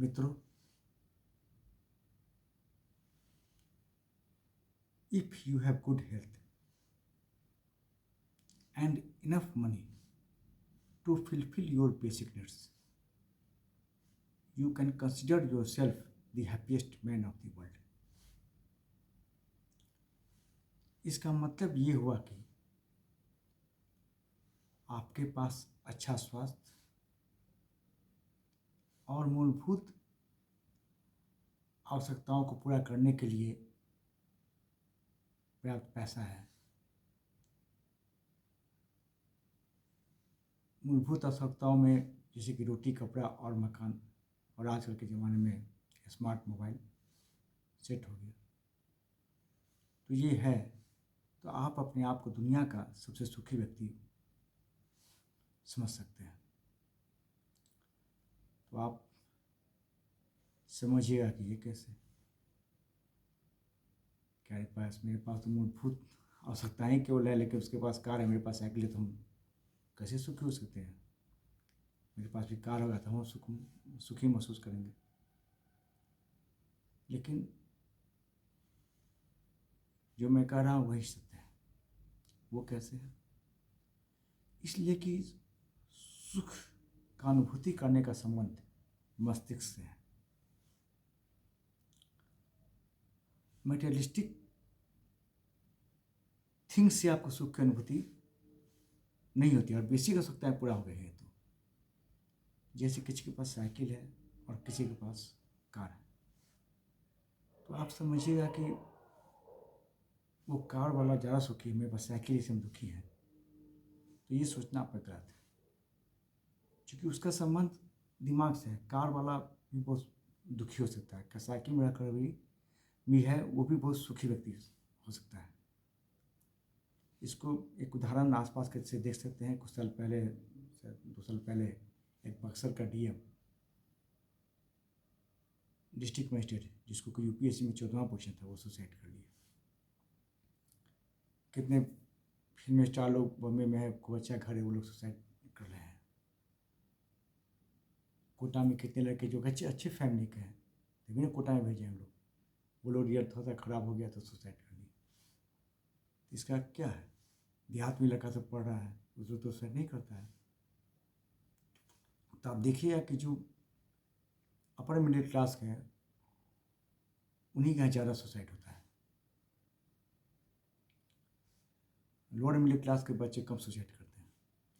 मित्रों, if you have good health and enough money to fulfill your basic needs, you can consider yourself the happiest man of the world. इसका मतलब ये हुआ कि आपके पास अच्छा स्वास्थ्य और मूलभूत आवश्यकताओं को पूरा करने के लिए पर्याप्त पैसा है। मूलभूत आवश्यकताओं में जैसे कि रोटी, कपड़ा और मकान, और आजकल के ज़माने में स्मार्ट मोबाइल सेट हो गया, तो ये है, तो आप अपने आप को दुनिया का सबसे सुखी व्यक्ति समझ सकते हैं। तो आप समझिएगा कि ये कैसे, क्या मेरे पास तो मूलभूत आवश्यकताएं केवल है, लेकिन उसके पास कार है, मेरे पास साइकिल है, तो हम कैसे सुखी हो सकते हैं? मेरे पास भी कार होगा तो हम सुखी महसूस करेंगे। लेकिन जो मैं कह रहा हूँ वही सत्य है। वो कैसे है? इसलिए कि सुख का अनुभूति करने का संबंध मस्तिष्क से है। मटेरियलिस्टिक थिंग्स से आपको सुख की अनुभूति नहीं होती, और बेसिक आवश्यकताएं पूरा हो गई है। तो जैसे किसी के पास साइकिल है और किसी के पास कार है, तो आप समझिएगा कि वो कार वाला ज़्यादा सुखी है, मेरे पास साइकिल से हम दुखी हैं। तो ये सोचना आपका गलत है, क्योंकि उसका संबंध दिमाग से है। कार वाला भी बहुत दुखी हो सकता है, साइकिल में रहकर भी है, वो भी बहुत सुखी व्यक्ति हो सकता है। इसको एक उदाहरण आसपास के से देख सकते हैं। कुछ साल पहले, 2 साल पहले, एक बक्सर का डीएम, डिस्ट्रिक्ट मजिस्ट्रेट, जिसको कि यूपीएससी में 14वां पोजीशन था, वो सुसाइड कर लिया। कितने फिल्म स्टार लोग बॉम्बे में है, खूब अच्छा घर है, वो लोग सुसाइड कर रहे हैं। कोटा में कितने लड़के जो अच्छे फैमिली के हैं, तभी ना कोटा में भेजे हम लोग, वो लोग रिजल्ट थोड़ा सा खराब हो गया तो सुसाइड कर लिया। इसका क्या है? देहात में लड़का सब पढ़ रहा है, उसको तो सुसाइड नहीं करता है। तो आप देखिएगा कि जो अपर मिडिल क्लास के हैं, उन्हीं के यहाँ ज़्यादा सुसाइड होता है। लोअर मिडिल क्लास के बच्चे कम सुसाइड करते हैं,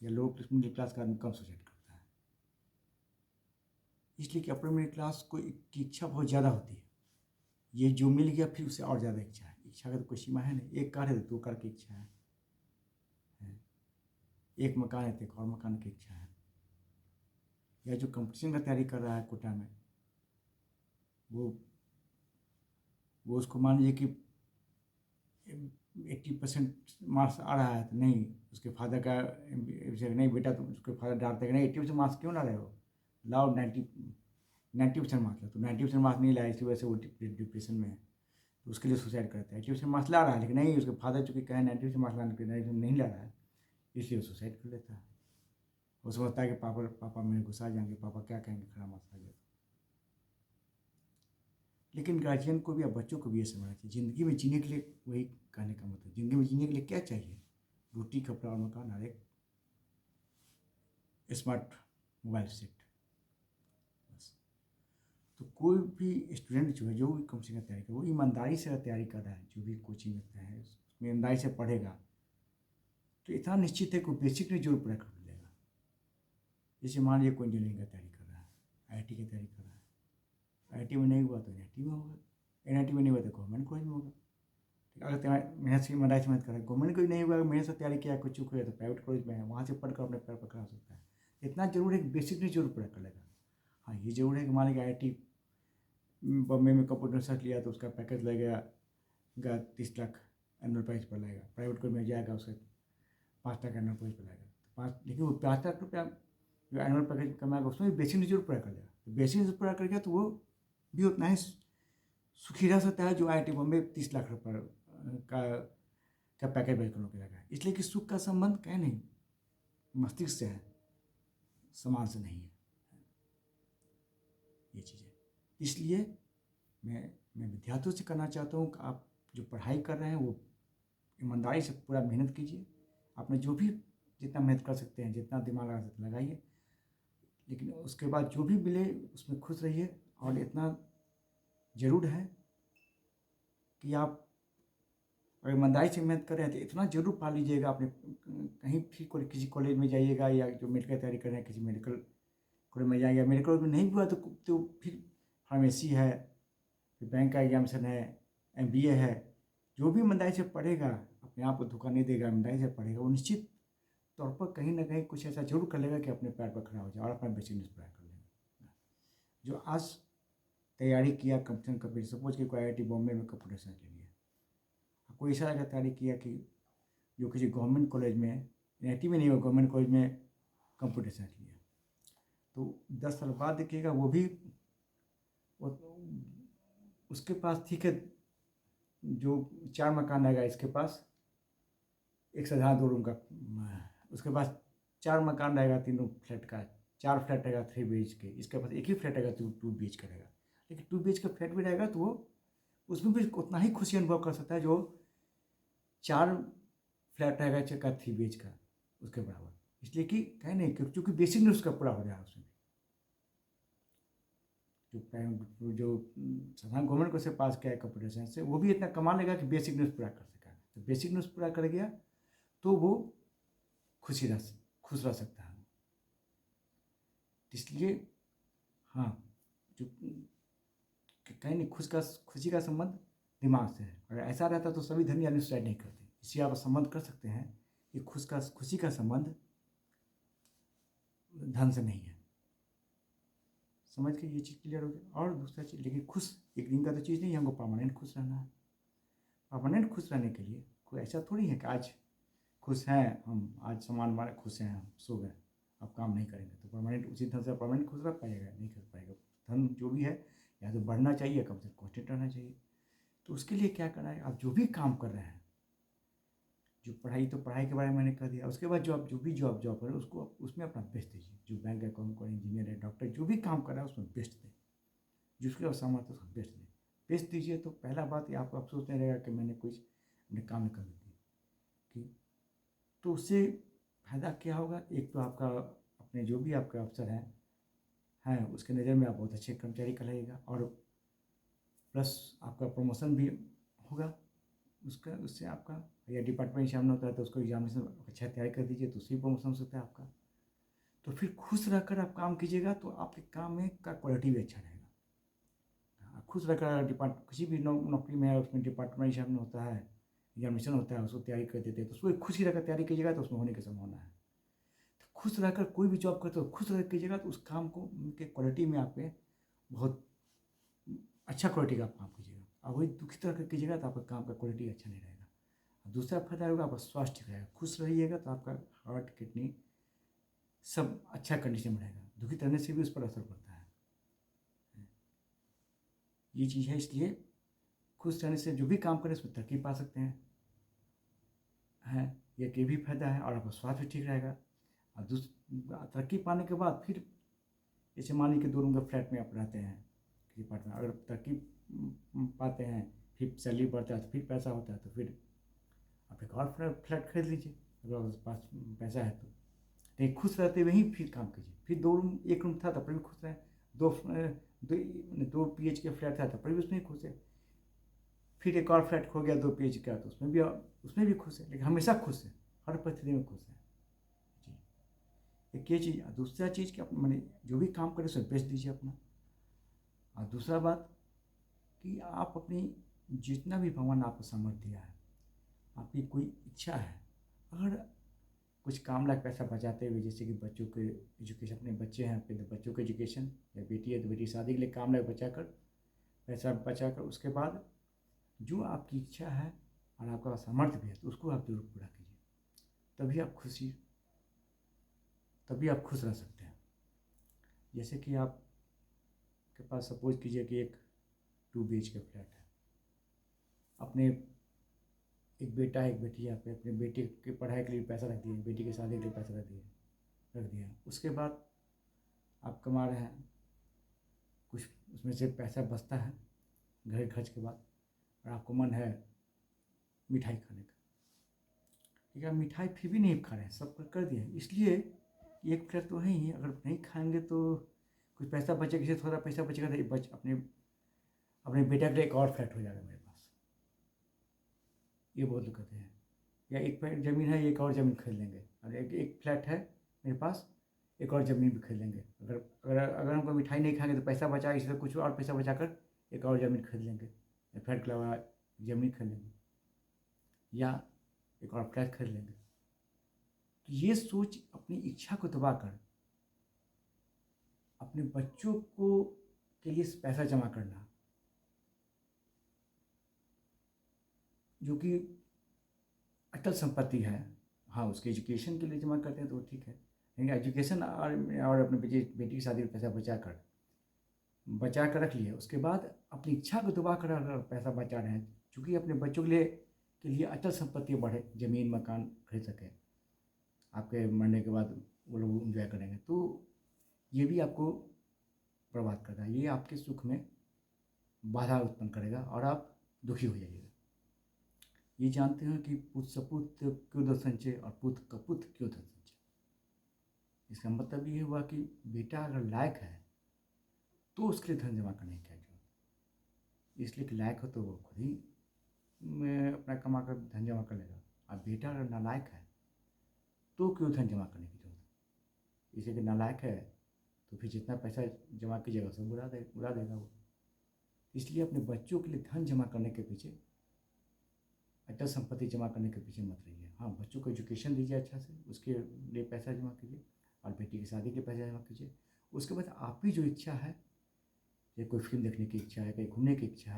या लोअर मिडिल क्लास का आदमी कम सुसाइड करता है। इसलिए कि अपर मिडिल क्लास को की इच्छा बहुत ज़्यादा होती है। ये जो मिल गया फिर उसे और ज़्यादा इच्छा है। इच्छा का तो कोई सीमा है नहीं। एक कार है तो 2 कार की इच्छा है। एक मकान है तो एक और मकान की इच्छा है। या जो कंपटीशन का तैयारी कर रहा है कोटा में, वो उसको मान लीजिए कि 80% मार्क्स आ रहा है, तो नहीं, उसके फादर का नहीं, बेटा तो उसके फादर डांटते हैं, नहीं 80% मार्क्स क्यों ला रहे हो, लाओ 90% मार्क्स ला। तो 90% मार्क्स नहीं लाया, इसी वजह से वो डिप्रेशन में है, तो उसके लिए सुसाइड करता है। 80% मार्क्स ला रहा है, लेकिन नहीं, उसके फादर चूँकि कहे 90% मार्क्स लाने के लिए नहीं ला रहा है, इसलिए वो सुसाइड कर लेता है। वो समझता है कि पापा मेरे गुस्सा जाएंगे, पापा क्या कहेंगे खराब मार्क्स आ गया। लेकिन गार्जियन को भी और बच्चों को भी ये समझना चाहिए, ज़िंदगी में जीने के लिए, वही कहने का मतलब, ज़िंदगी में जीने के लिए क्या चाहिए? रोटी, कपड़ा और मकान, और एक स्मार्ट मोबाइल सेट, बस। तो कोई भी स्टूडेंट जो है, जो भी कंपटीशन का तैयारी कर, वो ईमानदारी से तैयारी कर रहा है, जो भी कोचिंग लगता है उसमें ईमानदारी से पढ़ेगा, तो इतना निश्चित है कि बेसिक नहीं जरूर पूरा कर लेगा। जैसे मान लीजिए कोई इंजीनियरिंग का तैयारी कर रहा है, आईआईटी की तैयारी कर रहा है, आईआईटी में नहीं हुआ तो एनआईटी में होगा, एनआईटी में नहीं हुआ तो गवर्नमेंट कॉलेज में होगा। अगर मेहनत से ईमानदारी से मेहनत कर रहा है, गवर्नमेंट को नहीं हुआ, मेहनत से तैयारी किया, कुछ चूक हुआ तो प्राइवेट कॉलेज में है, वहाँ से पढ़कर अपने पैर पर खड़ा हो सकता है। इतना जरूर है कि बेसिक नहीं जरूर पूरा कर लेगा। हाँ, ये जरूर है कि मान लीजिए IIT बॉम्बे में कंप्यूटर साइंस लिया तो उसका पैकेज लगेगा 30 लाख एनुअल प्राइस पर लगेगा। प्राइवेट कॉलेज में जाएगा उसका 5 लाख एनुअल प्राइस पर लगेगा, लेकिन वो 5 लाख रुपया जो एनुअल पैकेज कमाएगा उसमें भी बेसिक नहीं जरूर पूरा कर लेगा। तो बेसिक नहीं पूरा कर गया तो वो भी उतना ही सुखी रह सकता है जो IIT बॉम्बे 30 लाख रुपये का पैकेज बेच कर नौकरी लगा। इसलिए कि सुख का संबंध कहीं नहीं मस्तिष्क से है, समाज से नहीं है। ये चीज़ है। इसलिए मैं विद्यार्थियों से कहना चाहता हूँ कि आप जो पढ़ाई कर रहे हैं वो ईमानदारी से पूरा मेहनत कीजिए। आपने जो भी जितना मेहनत कर सकते हैं, जितना दिमाग लगा सकते हैं लगाइए, लेकिन उसके बाद जो भी मिले उसमें खुश रहिए। और इतना ज़रूर है कि आप अगर ईमानदारी से मेहनत कर रहे हैं तो इतना ज़रूर पा लीजिएगा। आपने कहीं भी किसी कॉलेज में जाइएगा या जो मेडिकल तैयारी कर रहे हैं किसी मेडिकल कॉलेज में जाइएगा, मेडिकल कॉलेज में नहीं हुआ तो फिर फार्मेसी है, फिर बैंक का एग्जामिनेशन है, MBA है। जो भी ईमानदारी से पढ़ेगा, अपने आप को धोखा नहीं देगा, ईमानदारी से पढ़ेगा, वो निश्चित तौर पर कहीं ना कहीं कुछ ऐसा जरूर कर लेगा कि अपने पैर पर खड़ा हो जाए और अपना बिजनेस पूरा कर लेगा। जो आज तैयारी किया कंप्यूटर, सपोज कि कोई IIT बॉम्बे में कंप्यूटर साइंस ले लिया, कोई ऐसा अगर तैयारी किया कि जो किसी गवर्नमेंट कॉलेज में, NIT में नहीं हुआ, गवर्नमेंट कॉलेज में कंप्यूटर साइंस लिया, तो 10 साल बाद देखिएगा वो भी उसके पास ठीक है जो 4 मकान आएगा, इसके पास एक साधारण 2 रूम का, उसके पास 4 मकान रहेगा 3 फ्लैट का, 4 फ्लैट रहेगा 3 BH के, इसके पास एक ही फ्लैट रहेगा 2 BH का रहेगा। लेकिन 2 BH का फ्लैट भी रहेगा तो वो उसमें भी उतना ही खुशी अनुभव कर सकता है जो 4 फ्लैट रहेगा का 3 BH का उसके बराबर। इसलिए कि कहीं नहीं, क्योंकि बेसिक नीड्स उसका पूरा हो रहा है उसमें। जो साधारण गवर्नमेंट को से पास किया है कंप्यूटर साइंस से, वो भी इतना कमा लेगा कि बेसिक न्यूज़ पूरा कर सका। तो बेसिक न्यूज़ पूरा कर गया तो वो खुश रह सकता है। इसलिए हाँ, जो कहीं नहीं, खुशी का संबंध दिमाग से है। अगर ऐसा रहता तो सभी धनी आदमी सुसाइड नहीं करते। इसलिए आप संबंध कर सकते हैं कि खुशी का संबंध धन से नहीं है। समझ के ये चीज़ क्लियर हो गई। और दूसरा चीज़, लेकिन खुश एक दिन का तो चीज़ नहीं है, हमको परमानेंट खुश रहना है। परमानेंट खुश रहने के लिए कोई ऐसा थोड़ी है कि आज खुश हैं हम, आज सामान हमारे खुश हैं, हम सो गए, अब काम नहीं करेंगे तो परमानेंट उसी तरह से परमानेंट खुश रह पाएगा? नहीं कर पाएगा। धन जो भी है या तो बढ़ना चाहिए, कम से कम कॉन्स्टेंट रहना चाहिए। तो उसके लिए क्या करना है, आप जो भी काम कर रहे हैं, जो पढ़ाई के बारे में मैंने कह दिया, उसके बाद जो भी जॉब कर रहे हैं उसको उसमें अपना बेस्ट दीजिए। जो बैंक अकाउंट को, इंजीनियर है, डॉक्टर, जो भी काम कर रहा है उसमें बेस्ट दें। जिसके असमर्थ है उसको बेस्ट दें। बेस्ट दीजिए तो पहला बात ये आपको अफसोस नहीं रहेगा कि मैंने कुछ अपने काम में कमी दी कि, तो उससे फ़ायदा क्या होगा? एक तो आपका अपने जो भी आपके अफसर हैं उसके नज़र में आप बहुत अच्छे कर्मचारी कहलाइएगा, और प्लस आपका प्रमोशन भी होगा उससे आपका, या डिपार्टमेंट एग्जाम होता है तो उसको एग्जामिनेशन अच्छा तैयारी कर दीजिए तो उससे प्रमोशन हो सकता है आपका। तो फिर खुश रहकर आप काम कीजिएगा तो आपके काम में का क्वालिटी भी अच्छा रहेगा। खुश रहकर किसी भी नौकरी में है, उसमें डिपार्टमेंट एग्जाम होता है, एग्जामिनेशन होता है, उसको तैयारी कर देते हैं तो उसको खुशी रहकर तैयारी कीजिएगा तो उसमें होने की संभावना है। तो खुश रहकर कोई भी जॉब करते हो खुश रह कीजिएगा तो उस काम को उनके क्वालिटी में आपके बहुत अच्छा क्वालिटी का काम कीजिएगा। और वही दुखी तरह कर कीजिएगा तो आपका काम का क्वालिटी अच्छा नहीं रहेगा। दूसरा फायदा होगा आपका स्वास्थ्य ठीक रहेगा। खुश रहिएगा तो आपका हार्ट, किडनी सब अच्छा कंडीशन में रहेगा। दुखी रहने से भी उस पर असर पड़ता है। ये चीज़ है, इसलिए खुश रहने से जो भी काम करें उसमें तरक्की पा सकते हैं। ये भी फायदा है और आपका स्वास्थ्य भी ठीक रहेगा। और तरक्की पाने के बाद फिर जैसे मान लीजिए 2 रूम के फ्लैट में आप रहते हैं किसी पार्ट में, अगर तरक्की पाते हैं, फिर सैलरी बढ़ता है तो फिर पैसा होता है तो फिर आप एक और फ्लैट खरीद लीजिए अगर आपके पास पैसा है तो। नहीं, खुश रहते हुए ही फिर काम कीजिए। फिर 2 रूम 1 रूम था तब पर भी खुश रहे, 2 PH के फ्लैट था तब पर भी उसमें ही खुश है। फिर एक और फ्लैट खो गया 2 PH का तो उसमें भी खुश है। लेकिन हमेशा खुश है, हर परिस्थिति में खुश है जी। एक ये चीज़। दूसरा चीज़ कि मैंने जो भी काम करे उसमें बेस्ट दीजिए अपना। और दूसरा बात कि आप अपनी जितना भी भगवान ने आपको सामर्थ्य दिया है, आपकी कोई इच्छा है, अगर कुछ काम लायक पैसा बचाते हुए, जैसे कि बच्चों के एजुकेशन, अपने बच्चे हैं अपने बच्चों के एजुकेशन, या बेटी है तो बेटी शादी के लिए काम लायक पैसा बचाकर उसके बाद जो आपकी इच्छा है और आपका सामर्थ्य भी है तो उसको आप जरूर पूरा कीजिए। तभी आप खुश रह सकते हैं। जैसे कि आप के पास सपोज कीजिए कि एक 2 BH का फ्लैट है, अपने एक बेटा है एक बेटी है, आपने अपने बेटे की पढ़ाई के लिए पैसा रख दिया, बेटी की शादी के लिए पैसा रख दिया। उसके बाद आप कमा रहे हैं, कुछ उसमें से पैसा बचता है घर खर्च के बाद, और आपको मन है मिठाई खाने का, ठीक है, मिठाई फिर भी नहीं खा रहे हैं, सब कर दिए, इसलिए एक फ्लैट तो है ही, अगर नहीं खाएंगे तो कुछ पैसा बचेगा, जैसे थोड़ा पैसा बचेगा तो अपने अपने बेटा के लिए एक और फ्लैट हो जाएगा मेरे पास, ये बहुत लोग कहते हैं। या एक ज़मीन है, एक और ज़मीन खरीद लेंगे, और एक फ्लैट है मेरे पास, एक और ज़मीन भी खरीद लेंगे। अगर अगर अगर हमको मिठाई नहीं खाएंगे तो पैसा बचा, इसलिए कुछ और पैसा बचा कर एक और ज़मीन खरीद लेंगे, या फ्लैट के अलावा ज़मीन खरीद लेंगे, या एक और फ्लैट खरीद लेंगे। तो ये सोच अपनी इच्छा को दबा कर अपने बच्चों को के लिए पैसा जमा करना, जो कि अटल संपत्ति है, हाँ उसके एजुकेशन के लिए जमा करते हैं तो ठीक है, लेकिन एजुकेशन और अपने बेटी की शादी का पैसा बचा कर रख लिया, उसके बाद अपनी इच्छा को दबा कर अगर पैसा बचा रहे हैं, चूँकि अपने बच्चों के लिए अटल संपत्ति बढ़े, ज़मीन मकान खरीद सकें, आपके मरने के बाद वो लोग इंजॉय करेंगे, तो ये भी आपको बर्बाद करता है, ये आपके सुख में बाधा उत्पन्न करेगा और आप दुखी हो जाइएगा। ये जानते हैं कि पुत सपूत क्यों धन संचय और पुत कपुत क्यों धन संचय। इसका मतलब ये हुआ कि बेटा अगर लायक है तो उसके लिए धन जमा करने की क्या जरूरत, इसलिए कि लायक हो तो वो खुद ही अपना कमा कर धन जमा कर लेगा, और बेटा अगर नालायक है तो क्यों धन जमा करने की जरूरत है, इसलिए कि नालायक है तो फिर जितना पैसा जमा कीजिएगा सब उड़ा देगा वो। इसलिए अपने बच्चों के लिए धन जमा करने के पीछे, अटल संपत्ति जमा करने के पीछे मत रहिए। हाँ, बच्चों को एजुकेशन दीजिए अच्छा से, उसके लिए पैसा जमा कीजिए, और बेटी की शादी के पैसा जमा कीजिए। उसके बाद आपकी जो इच्छा है, या कोई फिल्म देखने की इच्छा है, कहीं घूमने की इच्छा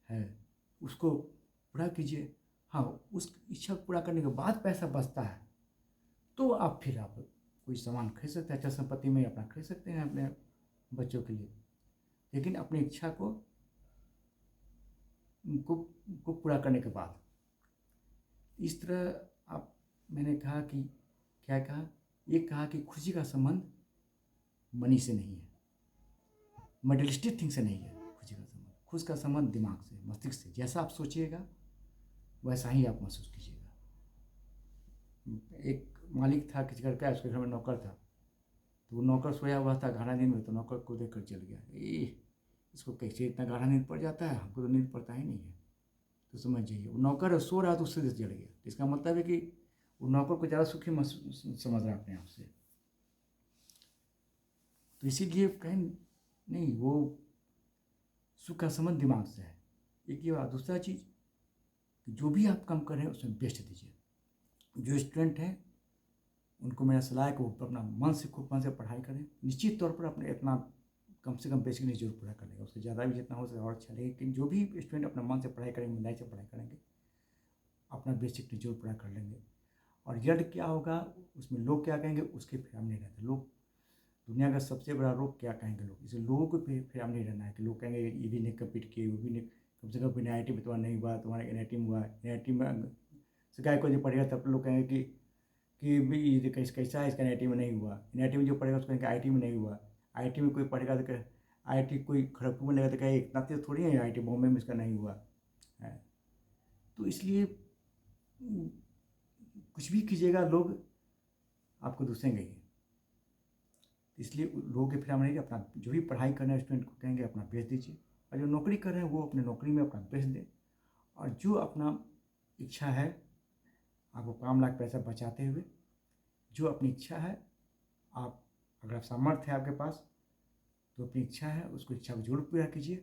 है उसको पूरा कीजिए। हाँ, उस इच्छा को पूरा करने के बाद पैसा बचता है तो आप कोई सामान खरीद सकते हैं, अचल संपत्ति में अपना खरीद सकते हैं अपने बच्चों के लिए, लेकिन अपनी इच्छा को पूरा करने के बाद। इस तरह मैंने कहा कि क्या कहा, ये कहा कि खुशी का संबंध मनी से नहीं है, मटेरियलिस्टिक थिंग से नहीं है। खुशी का संबंध दिमाग से, मस्तिष्क से, जैसा आप सोचिएगा वैसा ही आप महसूस कीजिएगा। एक मालिक था किसी घर का, उसके घर में नौकर था, तो वो नौकर सोया हुआ था गाढ़ा नींद में, तो नौकर को देख कर चल गया, इसको कैसे इतना गाढ़ा नींद पड़ जाता है, हमको तो नींद पड़ता ही नहीं है। तो समझ जाइए वो नौकर सो रहा तो उससे जल गया। इसका मतलब है कि वो नौकर को ज़्यादा सुखी समझ रहा है अपने आप से। तो इसीलिए कहें नहीं, वो सुख का संबंध दिमाग से है, एक ये बात। दूसरा चीज़, जो भी आप काम कर रहे हैं उसमें बेस्ट दीजिए। जो स्टूडेंट हैं उनको मेरा सलाह है कि वो अपना मन से खूब मन से पढ़ाई करें, निश्चित तौर पर अपने इतना कम से कम बेसिक नीड जरूर पूरा कर लेगा, उससे ज़्यादा भी जितना हो सके और अच्छा लगेगा। लेकिन जो भी स्टूडेंट अपना मन से पढ़ाई करेंगे, ईमानदारी से पढ़ाई करेंगे, अपना बेसिक नीड जरूर पूरा कर लेंगे। और रिजल्ट क्या होगा, उसमें लोग क्या कहेंगे उसके फिर हम नहीं रहते। लोग दुनिया का सबसे बड़ा रोग क्या कहेंगे लोग, इसलिए लोगों को फिर हम नहीं रहना है कि लोग कहेंगे ये भी नहीं कम्पीट किए, वो भी नहीं, कम से कम NIT में तुम्हारा नहीं हुआ, तुम्हारा NIT में हुआ, NIT में शिकाय को जो पढ़ेगा तब लोग कहेंगे कि भी ये कैसा है, इसका NIT में नहीं हुआ। NIT में जो पढ़ेगा उसको कहेंगे IT में नहीं हुआ। IT में कोई पढ़ेगा तो IIT कोई खड़गपुर में लगा तो कहे इतना तेज थोड़ी है, IIT बॉम्बे में इसका नहीं हुआ है। तो इसलिए कुछ भी कीजिएगा लोग आपको दूसरेंगे ही, इसलिए लोगों के फिर हम नहीं, अपना जो भी पढ़ाई करना है स्टूडेंट को कहेंगे अपना बेस्ट दीजिए, और जो नौकरी कर रहे हैं वो अपने नौकरी में अपना बेस्ट दें, और जो अपना इच्छा है आपको 5 लाख पैसा बचाते हुए, जो अपनी इच्छा है आप, अगर आप सामर्थ्य है आपके पास तो अपनी इच्छा है उसको इच्छा को जरूर पूरा कीजिए,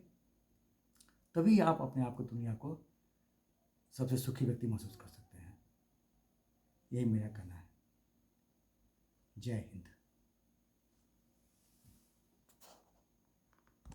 तभी आप अपने आप को दुनिया को सबसे सुखी व्यक्ति महसूस कर सकते हैं। यही मेरा कहना है। जय हिंद।